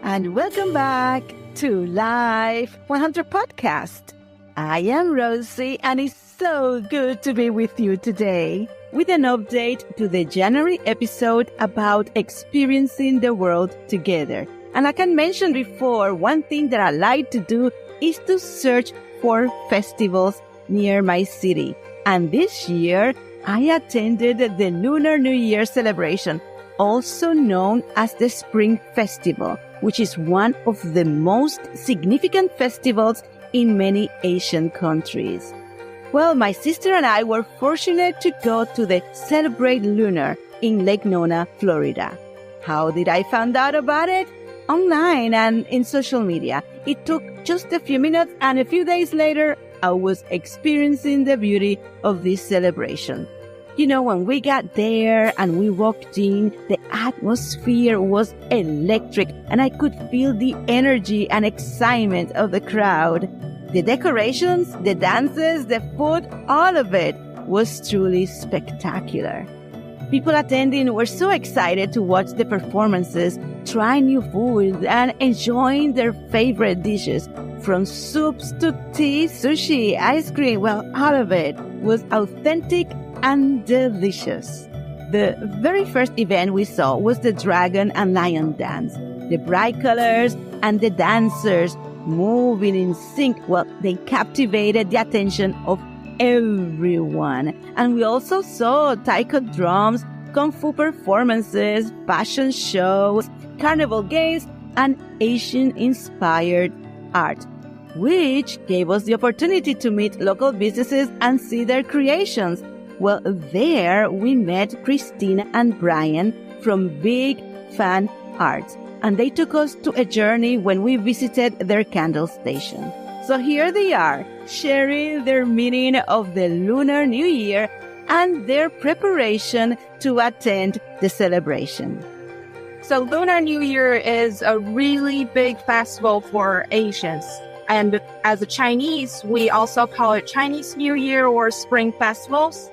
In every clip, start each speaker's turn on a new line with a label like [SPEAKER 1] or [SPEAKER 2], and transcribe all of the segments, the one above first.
[SPEAKER 1] and welcome back to Life 100 Podcast. I am Rosie, and it's so good to be with you today with an update to the January episode about experiencing the world together. And like I mentioned before, one thing that I like to do is to search for festivals near my city. And this year, I attended the Lunar New Year Celebration, also known as the Spring Festival, which is one of the most significant festivals in many Asian countries. Well, my sister and I were fortunate to go to the Celebrate Lunar in Lake Nona, Florida. How did I find out about it? Online and in social media. It took just a few minutes, and a few days later, I was experiencing the beauty of this celebration. You know, when we got there and we walked in, the atmosphere was electric, and I could feel the energy and excitement of the crowd. The decorations, the dances, the food, all of it was truly spectacular. People attending were so excited to watch the performances, try new food, and enjoying their favorite dishes. From soups to tea, sushi, ice cream, well, all of it was authentic and delicious. The very first event we saw was the dragon and lion dance. The bright colors and the dancers moving in sync, well, they captivated the attention of everyone. And we also saw taiko drums, kung fu performances, fashion shows, carnival games, and Asian-inspired art, which gave us the opportunity to meet local businesses and see their creations. Well, there we met Christina and Brian from Big Fan Arts, and they took us to a journey when we visited their candle station. So here they are, sharing their meaning of the Lunar New Year and their preparation to attend the celebration.
[SPEAKER 2] So Lunar New Year is a really big festival for Asians. And as a Chinese, we also call it Chinese New Year or Spring Festivals.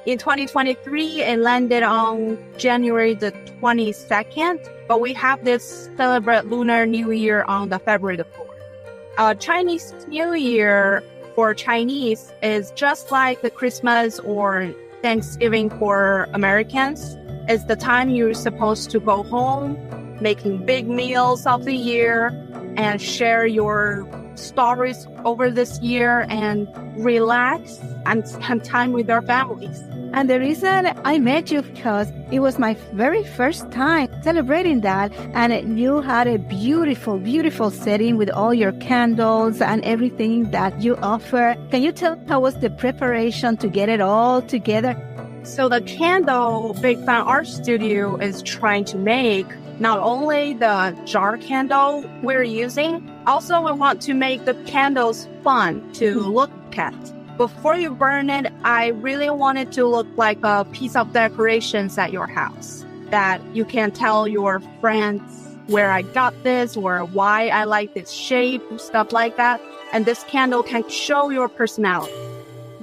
[SPEAKER 2] In 2023, it landed on January the 22nd, but we have this celebrate Lunar New Year on the February the 4th. Chinese New Year for Chinese is just like the Christmas or Thanksgiving for Americans. It's the time you're supposed to go home, making big meals of the year, and share your stories over this year and relax and spend time with our families.
[SPEAKER 1] And the reason I met you because it was my very first time celebrating that, and you had a beautiful, beautiful setting with all your candles and everything that you offer. Can you tell how was the preparation to get it all together?
[SPEAKER 2] So the candle Big Fan Art Studio is trying to make not only the jar candle we're using, also we want to make the candles fun to look at. Before you burn it, I really want it to look like a piece of decorations at your house that you can tell your friends where I got this or why I like this shape, stuff like that. And this candle can show your personality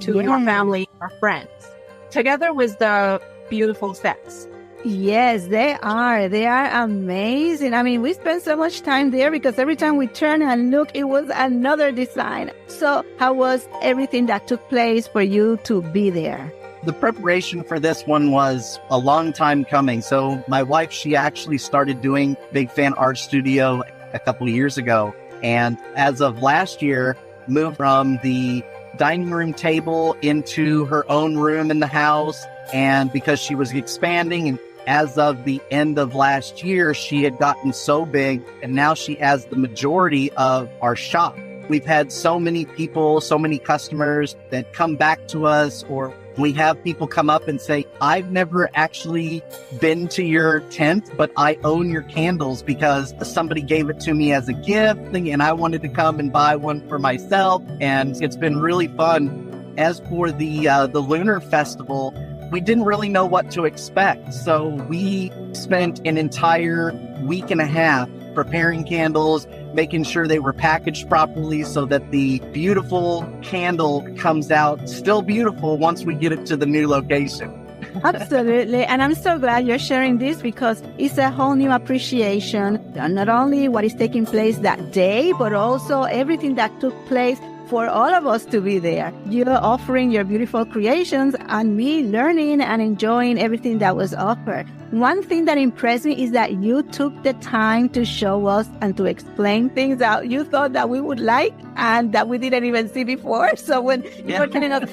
[SPEAKER 2] to your family or friends, together with the beautiful sets.
[SPEAKER 1] Yes, they are. They are amazing. I mean, we spent so much time there because every time we turn and look, it was another design. So how was everything that took place for you to be there?
[SPEAKER 3] The preparation for this one was a long time coming. So my wife, she actually started doing Big Fan Art Studio a couple of years ago. And as of last year, moved from the dining room table into her own room in the house. And because she was expanding, and as of the end of last year, she had gotten so big, and now she has the majority of our shop. We've had so many people, so many customers that come back to us, or we have people come up and say, I've never actually been to your tent, but I own your candles because somebody gave it to me as a gift, and I wanted to come and buy one for myself. And it's been really fun. As for the Lunar Festival, we didn't really know what to expect. So we spent an entire week and a half preparing candles, making sure they were packaged properly so that the beautiful candle comes out still beautiful once we get it to the new location.
[SPEAKER 1] Absolutely. And I'm so glad you're sharing this because it's a whole new appreciation, not only what is taking place that day, but also everything that took place for all of us to be there. You're offering your beautiful creations and me learning and enjoying everything that was offered. One thing that impressed me is that you took the time to show us and to explain things that you thought that we would like and that we didn't even see before. So when you were telling us,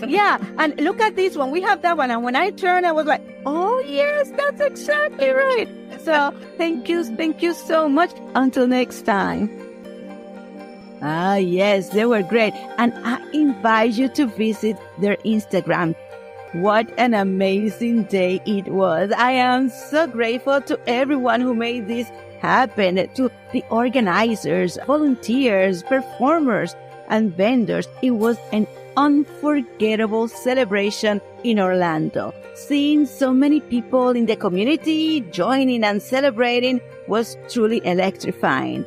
[SPEAKER 1] and look at this one, we have that one. And when I turned, I was like, oh yes, that's exactly right. So thank you so much. Until next time. Ah, yes, they were great. And I invite you to visit their Instagram. What an amazing day it was. I am so grateful to everyone who made this happen, to the organizers, volunteers, performers, and vendors. It was an unforgettable celebration in Orlando. Seeing so many people in the community joining and celebrating was truly electrifying.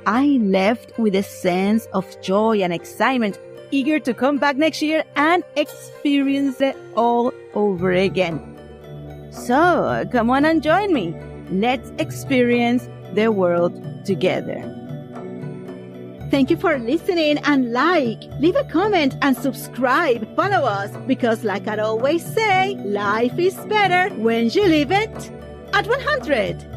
[SPEAKER 1] I left with a sense of joy and excitement, eager to come back next year and experience it all over again. So, come on and join me. Let's experience the world together. Thank you for listening and leave a comment and subscribe. Follow us because like I always say, life is better when you live it at 100.